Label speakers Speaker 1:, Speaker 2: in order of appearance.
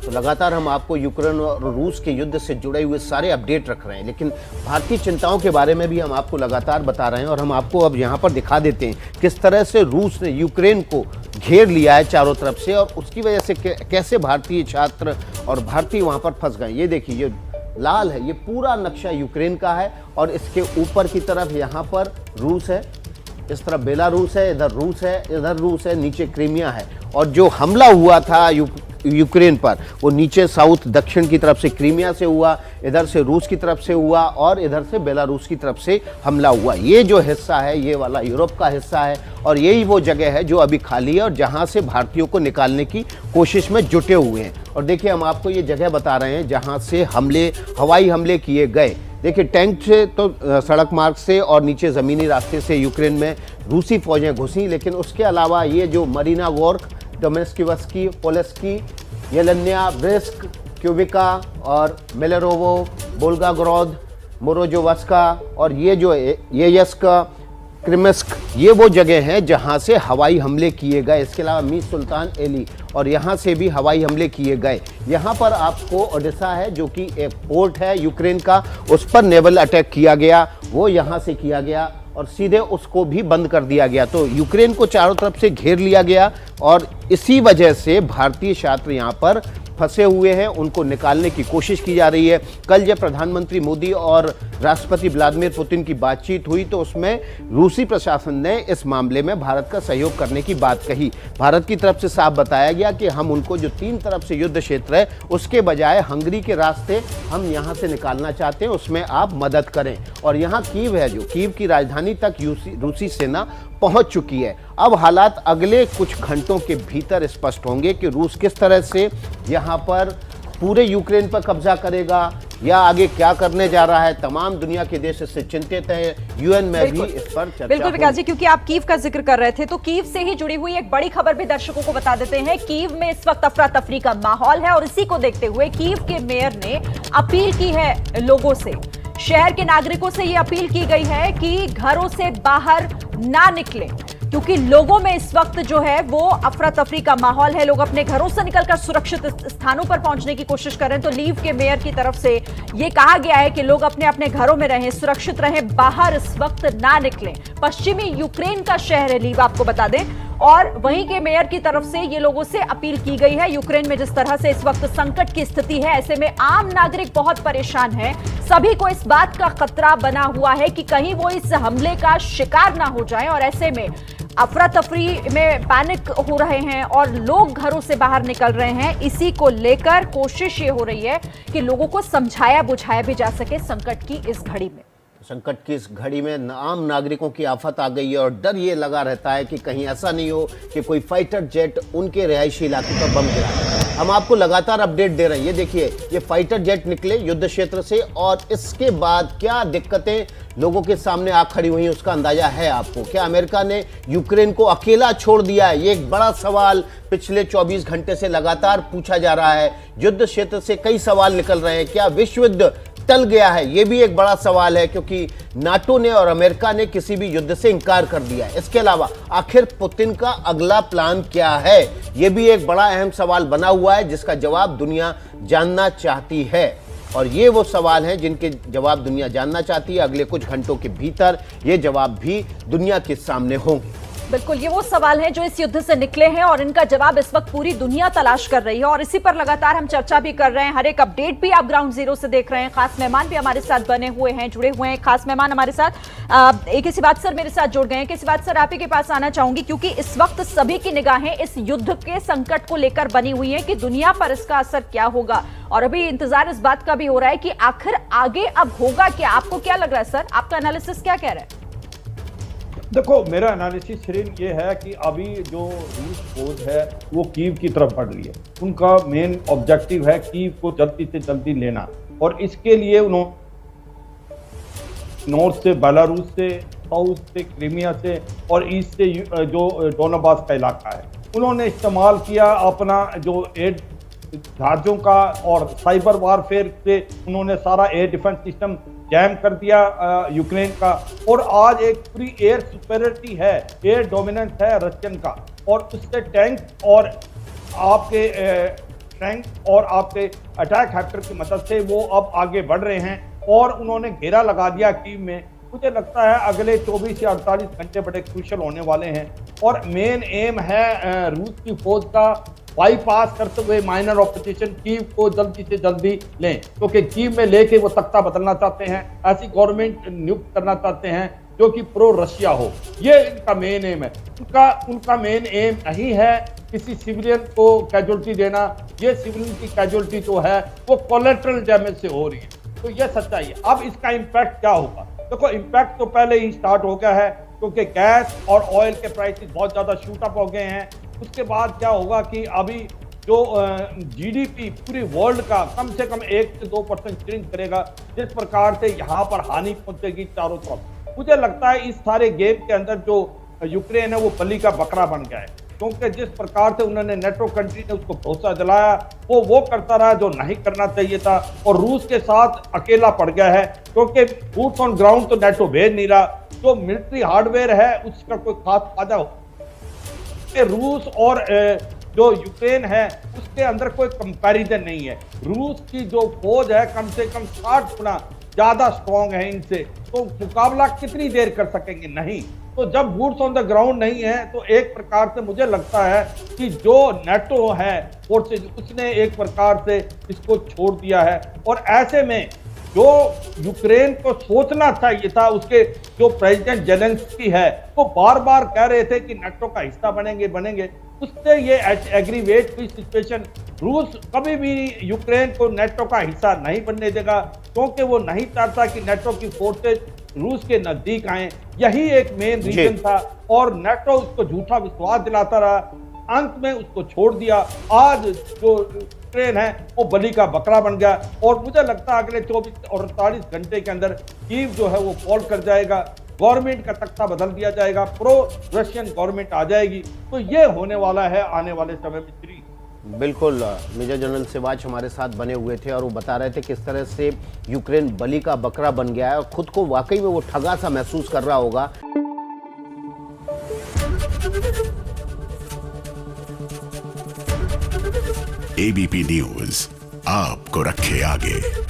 Speaker 1: तो लगातार हम आपको यूक्रेन और रूस के युद्ध से जुड़े हुए सारे अपडेट रख रहे हैं, लेकिन भारतीय चिंताओं के बारे में भी हम आपको लगातार बता रहे हैं। और हम आपको अब यहाँ पर दिखा देते हैं किस तरह से रूस ने यूक्रेन को घेर लिया है चारों तरफ से, और उसकी वजह से कैसे भारतीय छात्र और भारतीय वहाँ पर फंस गए। ये देखिए, ये लाल है, ये पूरा नक्शा यूक्रेन का है, और इसके ऊपर की तरफ यहाँ पर रूस है, इस तरफ बेलारूस है, इधर रूस है, इधर रूस है, नीचे क्रीमिया है। और जो हमला हुआ था यूक्रेन पर, वो नीचे साउथ दक्षिण की तरफ से क्रीमिया से हुआ, इधर से रूस की तरफ से हुआ, और इधर से बेलारूस की तरफ से हमला हुआ। ये जो हिस्सा है, ये वाला यूरोप का हिस्सा है, और यही वो जगह है जो अभी खाली है और जहां से भारतीयों को निकालने की कोशिश में जुटे हुए हैं। और देखिए, हम आपको ये जगह बता रहे हैं जहां से हवाई हमले किए गए। देखिए, टैंक से तो सड़क मार्ग से और नीचे ज़मीनी रास्ते से यूक्रेन में रूसी फौजें घुसी, लेकिन उसके अलावा ये जो मरीना गोर्क, डोमेस्किवस्की, पोलेस्की, येलेन्या, ब्रिस्क, क्यूबिका और मेलेरोवो, बोल्गाग्रोद, मोरोजोवस्का और ये जो येयस्क, क्रिमिस्क, ये वो जगह हैं जहां से हवाई हमले किए गए। इसके अलावा मीर सुल्तान एली, और यहाँ से भी हवाई हमले किए गए। यहाँ पर आपको ओडेसा है जो कि एक पोर्ट है यूक्रेन का, उस पर नेवल अटैक किया गया, वो यहाँ से किया गया और सीधे उसको भी बंद कर दिया गया। तो यूक्रेन को चारों तरफ से घेर लिया गया, और इसी वजह से भारतीय छात्र यहाँ पर फंसे हुए हैं, उनको निकालने की कोशिश की जा रही है। कल जब प्रधानमंत्री मोदी और राष्ट्रपति व्लादिमीर पुतिन की बातचीत हुई तो उसमें रूसी प्रशासन ने इस मामले में भारत का सहयोग करने की बात कही। भारत की तरफ से साफ बताया गया कि हम उनको जो 3 तरफ से युद्ध क्षेत्र है उसके बजाय हंगरी के रास्ते हम यहाँ से निकालना चाहते हैं, उसमें आप मदद करें। और यहाँ कीव है, जो कीव की राजधानी तक रूसी सेना पहुंच चुकी है। अब हालात अगले कुछ घंटों के भीतर स्पष्ट होंगे कि रूस किस तरह से यहाँ पर पूरे यूक्रेन पर कब्जा करेगा या आगे क्या करने जा रहा है। तमाम दुनिया के देश इससे चिंतित हैं, यूएन में भी इस पर चर्चा।
Speaker 2: बिल्कुल विकास जी, क्योंकि आप कीव का जिक्र कर रहे थे तो कीव से ही जुड़ी हुई एक बड़ी खबर भी दर्शकों को बता देते हैं। कीव में इस वक्त अफरा तफरी का माहौल है, और इसी को देखते हुए कीव के मेयर ने अपील की है लोगों से, शहर के नागरिकों से ये अपील की गई है कि घरों से बाहर ना निकलें, क्योंकि लोगों में इस वक्त जो है वो अफरा तफरी का माहौल है। लोग अपने घरों से निकलकर सुरक्षित स्थानों पर पहुंचने की कोशिश कर रहे हैं। तो लीव के मेयर की तरफ से ये कहा गया है कि लोग अपने अपने घरों में रहें, सुरक्षित रहें, बाहर इस वक्त ना निकलें। पश्चिमी यूक्रेन का शहर है लीव, आपको बता दें, और वहीं के मेयर की तरफ से ये लोगों से अपील की गई है। यूक्रेन में जिस तरह से इस वक्त संकट की स्थिति है, ऐसे में आम नागरिक बहुत परेशान है। सभी को इस बात का खतरा बना हुआ है कि कहीं वो इस हमले का शिकार ना हो जाएं, और ऐसे में अफरा तफरी में पैनिक हो रहे हैं और लोग घरों से बाहर निकल रहे हैं। इसी को लेकर कोशिश ये हो रही है कि लोगों को समझाया बुझाया भी जा सके संकट की इस घड़ी में।
Speaker 1: संकट की इस घड़ी में आम नागरिकों की आफत आ गई है, और डर ये लगा रहता है कि कहीं ऐसा नहीं हो कि कोई फाइटर जेट उनके रिहायशी इलाके पर बम गिराए। हम आपको लगातार अपडेट दे रहे हैं। ये देखिए, ये फाइटर जेट निकले युद्ध क्षेत्र से, और इसके बाद क्या दिक्कतें लोगों के सामने आ खड़ी हुई उसका अंदाजा है आपको। क्या अमेरिका ने यूक्रेन को अकेला छोड़ दिया है? ये एक बड़ा सवाल पिछले 24 घंटे से लगातार पूछा जा रहा है। युद्ध क्षेत्र से कई सवाल निकल रहे हैं। क्या विश्व युद्ध टल गया है? ये भी एक बड़ा सवाल है, क्योंकि नाटो ने और अमेरिका ने किसी भी युद्ध से इंकार कर दिया है। इसके अलावा आखिर पुतिन का अगला प्लान क्या है? ये भी एक बड़ा अहम सवाल बना हुआ है जिसका जवाब दुनिया जानना चाहती है, और ये वो सवाल हैं जिनके जवाब दुनिया जानना चाहती है। अगले कुछ घंटों के भीतर ये जवाब भी दुनिया के सामने होंगे।
Speaker 2: बिल्कुल, ये वो सवाल हैं जो इस युद्ध से निकले हैं और इनका जवाब इस वक्त पूरी दुनिया तलाश कर रही है, और इसी पर लगातार हम चर्चा भी कर रहे हैं। हर एक अपडेट भी आप ग्राउंड जीरो से देख रहे हैं। खास मेहमान भी हमारे साथ बने हुए हैं, जुड़े हुए हैं। खास मेहमान हमारे साथ एक ही बात सर मेरे साथ जुड़ गए हैं। किसी बात सर आप ही के पास आना चाहूंगी, क्योंकि इस वक्त सभी की निगाहें इस युद्ध के संकट को लेकर बनी हुई है कि दुनिया पर इसका असर क्या होगा, और अभी इंतजार इस बात का भी हो रहा है कि आखिर आगे अब होगा क्या। आपको क्या लग रहा है सर, आपका एनालिसिस क्या कह रहा है?
Speaker 3: देखो, मेरा एनालिसिस सिर्फ ये है कि अभी जो रूस फौज है वो कीव की तरफ बढ़ रही है। उनका मेन ऑब्जेक्टिव है कीव को जल्दी से जल्दी लेना, और इसके लिए उन्होंने नॉर्थ से, बेलारूस से, साउथ से, क्रीमिया से और ईस्ट से जो डोनाबास का इलाका है, उन्होंने इस्तेमाल किया अपना जो एयर जहाज़ों का, और साइबर वारफेयर से उन्होंने सारा एयर डिफेंस सिस्टम जैम कर दिया यूक्रेन का। और आज एक पूरी एयर सुपेरियरिटी है, एयर डोमिनेंस है रशियन का, और उससे टैंक और आपके टैंक और आपके अटैक हेक्टर की मदद से वो अब आगे बढ़ रहे हैं और उन्होंने घेरा लगा दिया कीव में। मुझे लगता है अगले 24 या 48 घंटे बड़े क्रूशियल होने वाले हैं और मेन एम है रूस की फौज का बाईपास करते हुए माइनर ऑपरेशन कीव को जल्दी से जल्दी लें, क्योंकि कीव में लेके वो तख्ता बदलना चाहते हैं, ऐसी गवर्नमेंट नियुक्त करना चाहते हैं जो कि प्रो रशिया हो। ये इनका मेन एम है। उनका मेन एम नहीं है किसी सिविलियन को कैजुअलिटी देना। ये सिविलियन की कैजुअलिटी जो है वो कोलेटरल डैमेज से हो रही है। तो ये सच्चाई है। अब इसका इम्पैक्ट क्या होगा? देखो, इम्पैक्ट तो पहले ही स्टार्ट हो गया है, क्योंकि गैस और ऑयल के प्राइसेस बहुत ज्यादा शूट अप हो गए हैं। उसके बाद क्या होगा कि अभी जो जीडीपी पूरी वर्ल्ड का कम से कम 1 से 2% श्रिंक करेगा, जिस प्रकार से यहाँ पर हानि पहुंचेगी चारों तरफ। मुझे लगता है इस सारे गेम के अंदर जो यूक्रेन है वो बलि का बकरा बन गया है, क्योंकि जिस प्रकार से उन्होंने नेटो कंट्री ने उसको भरोसा दिलाया वो करता रहा जो नहीं करना चाहिए था, और रूस के साथ अकेला पड़ गया है, क्योंकि बूट्स ऑन ग्राउंड तो नेटो भेज नहीं रहा। जो मिलिट्री हार्डवेयर है उसका कोई खास फायदा हो, रूस और जो यूक्रेन है उसके अंदर कोई कंपैरिजन नहीं है। रूस की जो फौज है कम से कम 60 गुना ज्यादा स्ट्रॉन्ग है इनसे, तो मुकाबला कितनी देर कर सकेंगे? नहीं। तो जब बूट्स ऑन द ग्राउंड नहीं है तो एक प्रकार से मुझे लगता है कि जो नेटो है फोर्सेज उसने एक प्रकार से इसको छोड़ दिया है। और ऐसे में जो यूक्रेन को सोचना चाहिए था, उसके जो प्रेसिडेंट जेलेंस्की है वो बार बार कह रहे थे कि नेटो का हिस्सा बनेंगे, उससे ये एग्रीवेट हुई सिचुएशन। रूस कभी भी यूक्रेन को नेटो का हिस्सा नहीं बनने देगा, क्योंकि वो नहीं चाहता कि नेटो की फोर्सेज रूस के नजदीक आए। यही एक मेन रीजन था, और नेटो उसको झूठा विश्वास दिलाता रहा, अंत में उसको छोड़ दिया। आज जो यूक्रेन है वो बलि का बकरा बन गया, और मुझे लगता है अगले 24 और 48 घंटे के अंदर कीव जो है वो फॉल कर जाएगा, गवर्नमेंट का तख्ता बदल दिया जाएगा, प्रो रशियन गवर्नमेंट आ जाएगी। तो ये होने वाला है आने वाले समय में। श्री
Speaker 1: बिल्कुल, मेजर जनरल सिवाच हमारे साथ बने हुए थे और वो बता रहे थे किस तरह से यूक्रेन बलि का बकरा बन गया है और खुद को वाकई में वो ठगा सा महसूस कर रहा होगा।
Speaker 4: एबीपी न्यूज आपको रखे आगे।